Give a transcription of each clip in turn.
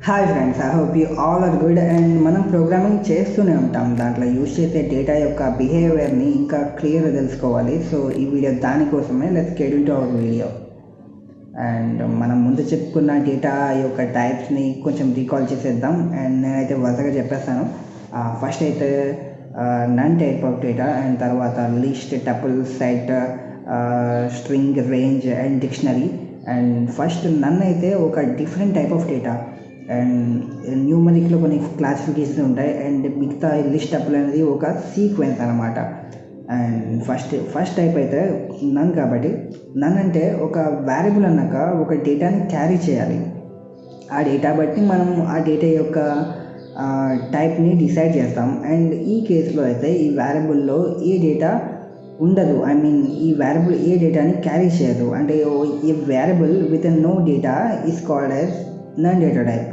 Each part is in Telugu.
Hi friends, I hope you all are good. And మనం ప్రోగ్రామింగ్ చేస్తూనే ఉంటాం. దాంట్లో యూజ్ చేసే డేటా యొక్క బిహేవియర్ని ఇంకా క్లియర్గా తెలుసుకోవాలి. సో ఈ వీడియో దానికోసమే. Let's get into hour video. And మనం ముందు చెప్పుకున్న డేటా యొక్క టైప్స్ని కొంచెం రీకాల్ చేసేద్దాం. అండ్ నేనైతే వరుసగా చెప్పేస్తాను. ఫస్ట్ అయితే none type of data, and తర్వాత list, tuple, set, string, range and dictionary. And first none అయితే ఒక different type of data. And న్యూమరిక్లో కొన్ని క్లాసిఫికేషన్స్ ఉంటాయి. అండ్ మిగతా లిస్ట్ టపుల్ అనేది ఒక సీక్వెన్స్ అనమాట. అండ్ ఫస్ట్ టైప్ అయితే నన్. కాబట్టి నన్ అంటే ఒక వేరియబుల్ అన్నాక ఒక డేటాని క్యారీ చేయాలి. ఆ డేటా బట్టి మనం ఆ డేటా యొక్క టైప్ని డిసైడ్ చేస్తాం. అండ్ ఈ కేసులో అయితే ఈ వేరియబుల్లో ఏ డేటా ఉండదు. ఈ వేరియబుల్ ఏ డేటాని క్యారీ చేయదు. అంటే ఈ variable with no data is called as none data type.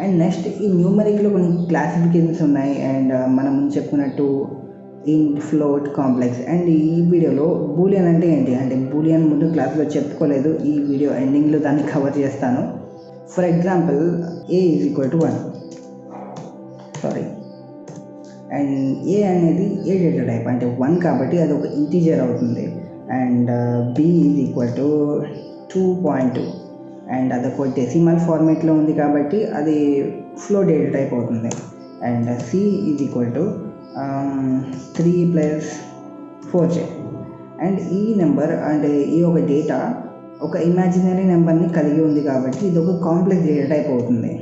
And next ఈ న్యూమరిక్లో కొన్ని క్లాసిఫికేషన్స్ ఉన్నాయి. అండ్ మనం చెప్పుకున్నట్టు ఇంట్, ఫ్లోట్, కాంప్లెక్స్. అండ్ ఈ వీడియోలో బూలియన్ అంటే ఏంటి అంటే బూలియన్ ముందు క్లాస్లో చెప్పుకోలేదు. ఈ వీడియో ఎండింగ్లో దాన్ని కవర్ చేస్తాను. For example, a is equal to 1. And a అనేది ఏ డేటా టైప్ అంటే 1 కాబట్టి అది ఒక ఇంటీజర్ అవుతుంది. And B is equal to 2.2. And అదొక డెసిమల్ ఫార్మేట్లో ఉంది కాబట్టి అది ఫ్లో డేటా టైప్ అవుతుంది. And C is equal to 3 + 4j. And ఈ నెంబర్ అంటే ఈ ఒక డేటా ఒక ఇమాజినరీ నెంబర్ని కలిగి ఉంది కాబట్టి ఇది ఒక కాంప్లెక్స్ డేటా టైప్ అవుతుంది.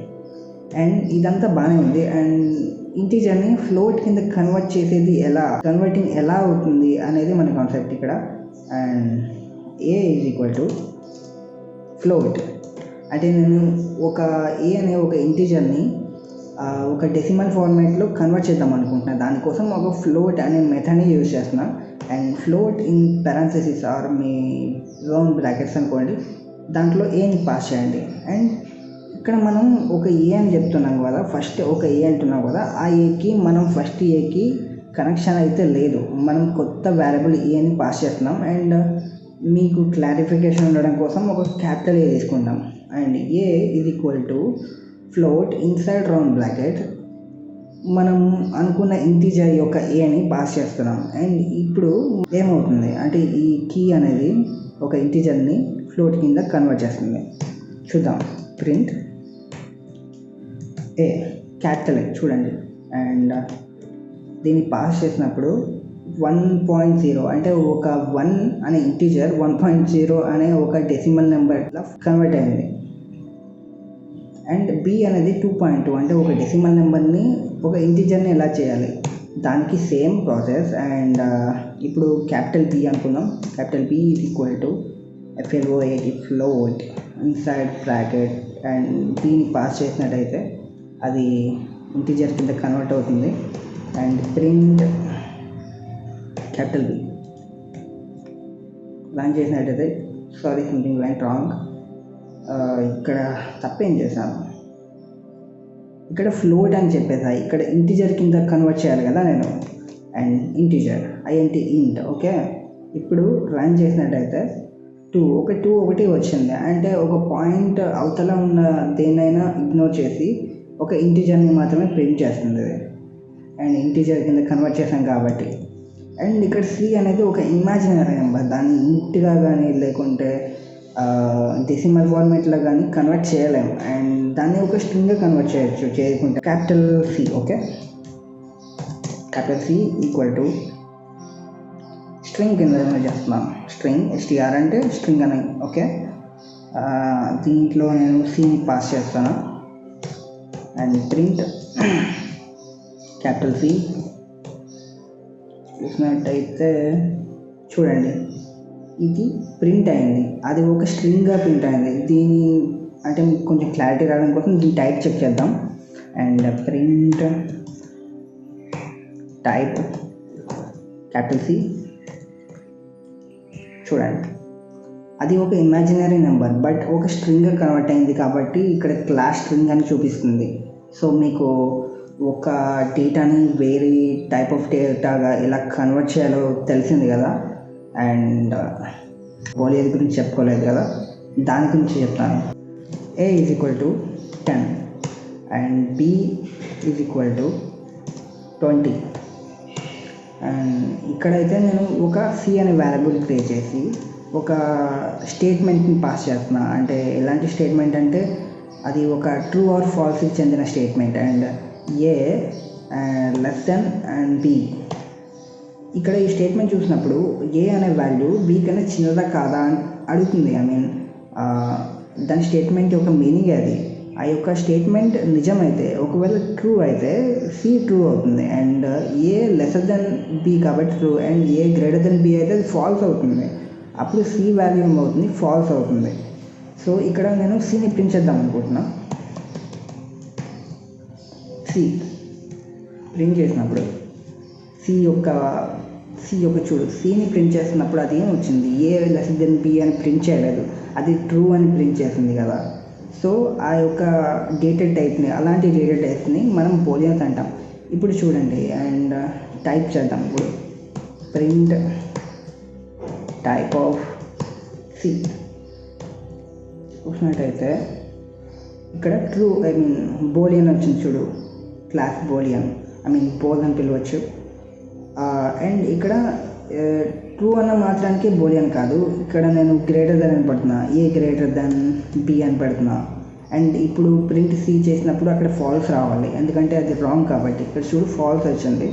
అండ్ ఇదంతా బాగానే ఉంది. అండ్ ఇంటీజర్ని ఫ్లోట్ కింద కన్వర్టింగ్ ఎలా అవుతుంది అనేది మన కాన్సెప్ట్ ఇక్కడ. And A is equal to float. అంటే నేను ఏ అనే ఒక ఇంటీజర్ని ఒక డెసిమల్ ఫార్మాట్లో కన్వర్ట్ చేద్దాం అనుకుంటున్నాను. దానికోసం ఒక ఫ్లోట్ అనే మెథడ్ని యూజ్ చేస్తున్నాను. And float in parenthesis or మీ రౌండ్ బ్రాకెట్స్ అనుకోండి, దాంట్లో ఏని పాస్ చేయండి. అండ్ ఇక్కడ మనం ఒక ఏ అని చెప్తున్నాం కదా, ఫస్ట్ ఒక ఏ అంటున్నాం కదా, ఆ ఏకి మనం ఫస్ట్ ఏకి కనెక్షన్ అయితే లేదు. మనం కొత్త వేరియబుల్ ఏ అని పాస్ చేస్తున్నాం. అండ్ మీకు క్లారిఫికేషన్ ఉండడం కోసం ఒక క్యాపిటల్ ఏ తీసుకుంటాం. And A is equal to float inside round bracket. మనం అనుకున్న ఇంటీజర్ యొక్క ఏని పాస్ చేస్తున్నాం. అండ్ ఇప్పుడు ఏమవుతుంది అంటే ఈ కీ అనేది ఒక ఇంటీజర్ని ఫ్లోట్ కింద కన్వర్ట్ చేస్తుంది. చూద్దాం. ప్రింట్ ఏ, క్యాపిటల్ ఏ చూడండి. అండ్ దీన్ని పాస్ చేసినప్పుడు 1.0 అంటే ఒక 1 అనే ఇంటీజర్ 1.0 అనే ఒక డెసిమల్ నెంబర్లా కన్వర్ట్ అయింది. అండ్ బి అనేది 2.2 అంటే ఒక డెసిమల్ నెంబర్ని ఒక ఇంటీజర్ని ఎలా చేయాలి, దానికి సేమ్ ప్రాసెస్. అండ్ ఇప్పుడు క్యాపిటల్ బి అనుకుందాం. Capital B is equal to FLOAT float inside bracket. And దీన్ని పాస్ చేసినట్టయితే అది ఇంటీజర్ కింద కన్వర్ట్ అవుతుంది. And print capital B run చేసినట్టయితే, సారీ సంథింగ్ వెంట్ రాంగ్, ఇక్కడ తప్పేం చేశాను, ఇక్కడ ఫ్లోట్ అని చెప్పేసా, ఇక్కడ ఇంటీజర్ కింద కన్వర్ట్ చేయాలి కదా నేను. అండ్ ఇంటీజర్ ఇంట్ ఓకే. ఇప్పుడు రన్ చేసినట్టయితే 2 ఒకటి వచ్చింది. అంటే ఒక పాయింట్ అవతల ఉన్న దేన్నైనా ఇగ్నోర్ చేసి ఒక ఇంటీజర్ని మాత్రమే ప్రింట్ చేస్తుంది. అండ్ ఇంటీజర్ కింద కన్వర్ట్ చేసాం కాబట్టి. అండ్ ఇక్కడ సి అనేది ఒక ఇమాజినరీ నెంబర్, దాన్ని ఇంట్గా కానీ లేకుంటే డెసిమల్ ఫార్మేట్లో కానీ కన్వర్ట్ చేయలేము. అండ్ దాన్ని ఒక స్ట్రింగ్గా కన్వర్ట్ చేయకుంటే capital C okay. Capital C equal to string కింద చేస్తున్నాం. స్ట్రింగ్ STR అంటే స్ట్రింగ్ అని ఓకే. దీంట్లో నేను సిని పాస్ చేస్తాను. అండ్ ప్రింట్ క్యాపిటల్ సి చూసినట్టయితే చూడండి, ఇది ప్రింట్ అయింది. అది ఒక స్ట్రింగ్గా ప్రింట్ అయింది. దీని అంటే మీకు కొంచెం క్లారిటీ రావడం కోసం దీని టైప్ చెక్ చేద్దాం. And print type capital C. చూడండి, అది ఒక ఇమాజినరీ నెంబర్ బట్ ఒక స్ట్రింగ్గా కన్వర్ట్ అయింది కాబట్టి ఇక్కడ క్లాస్ స్ట్రింగ్ అని చూపిస్తుంది. సో మీకు ఒక డేటాని వేరే టైప్ ఆఫ్ డేటాగా ఎలా కన్వర్ట్ చేయాలో తెలిసింది కదా. అండ్ బోలియన్ గురించి చెప్పుకోలేదు కదా, దాని గురించి చెప్తాను. A is equal to 10 and b is equal to 20. And ఇక్కడైతే నేను ఒక సి అనే వాల్యుబుల్ క్రియేట్ చేసి ఒక స్టేట్మెంట్ని పాస్ చేస్తున్నా. అంటే ఎలాంటి స్టేట్మెంట్ అంటే అది ఒక ట్రూ ఆర్ ఫాల్స్కి చెందిన statement. And A less than and B. ఇక్కడ ఈ స్టేట్మెంట్ చూసినప్పుడు ఏ అనే వాల్యూ బి కన్నా చిన్నదా కాదా అని అడుగుతుంది. ఐ మీన్ దాని స్టేట్మెంట్ యొక్క మీనింగ్ అది. ఆ యొక్క స్టేట్మెంట్ నిజమైతే, ఒకవేళ ట్రూ అయితే సి ట్రూ అవుతుంది. And a lesser than B కాబట్టి true. And a greater than B అయితే అది ఫాల్స్ అవుతుంది. అప్పుడు సి వాల్యూ ఏమవుతుంది, ఫాల్స్ అవుతుంది. సో ఇక్కడ నేను సిని ప్రింట్ చేద్దాం అనుకుంటున్నా. సి ప్రింట్ చేసినప్పుడు సి యొక్క చూడు, సిని ప్రింట్ చేస్తున్నప్పుడు అది ఏం వచ్చింది, ఏ లెస్ దెన్ బి అని ప్రింట్ చేయలేదు, అది ట్రూ అని ప్రింట్ చేసింది కదా. సో ఆ యొక్క డేటా టైప్ని, అలాంటి డేటా టైప్ని మనం బూలియన్స్ అంటాం. ఇప్పుడు చూడండి, అండ్ టైప్ చేద్దాం. ఇప్పుడు ప్రింట్ టైప్ ఆఫ్ సి చూసినట్టయితే ఇక్కడ ట్రూ, ఐ మీన్ బూలియన్ వచ్చింది చూడు, క్లాస్ బూలియన్, ఐ మీన్ బోల్ అని పిలవచ్చు. అండ్ ఇక్కడ ట్రూ అన్న మాత్రానికి బూలియన్ కాదు, ఇక్కడ నేను గ్రేటర్ దెన్ అని పెడుతున్నా, ఏ గ్రేటర్ దెన్ బి అని పెడుతున్నా. అండ్ ఇప్పుడు ప్రింట్ సి చేసినప్పుడు అక్కడ ఫాల్స్ రావాలి, ఎందుకంటే అది రాంగ్ కాబట్టి. ఇక్కడ చూడు ఫాల్స్ వచ్చింది,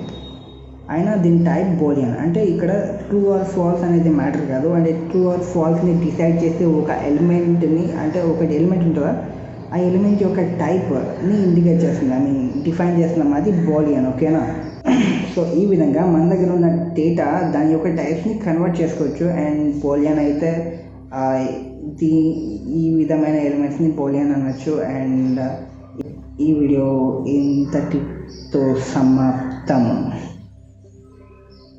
అయినా దీని టైప్ బూలియన్. అంటే ఇక్కడ ట్రూ ఆర్ ఫాల్స్ అనేది మ్యాటర్ కాదు. అండ్ ట్రూ ఆర్ ఫాల్స్ని డిసైడ్ చేస్తే ఒక ఎలిమెంట్ని, అంటే ఒకటి ఎలిమెంట్ ఉంటుందా, ఆ ఎలిమెంట్ యొక్క టైప్ని ఇండికేట్ చేస్తుంది, ఐ మీన్ డిఫైన్ చేస్తున్నాం, అది బూలియన్. ఓకేనా. సో ఈ విధంగా మన దగ్గర ఉన్న డేటా దాని యొక్క టైప్స్ని కన్వర్ట్ చేసుకోవచ్చు. అండ్ బూలియన్ అయితే ఈ విధమైన ఎలిమెంట్స్ని బూలియన్ అనొచ్చు. అండ్ ఈ వీడియో ఇంతటితో సమాప్తం.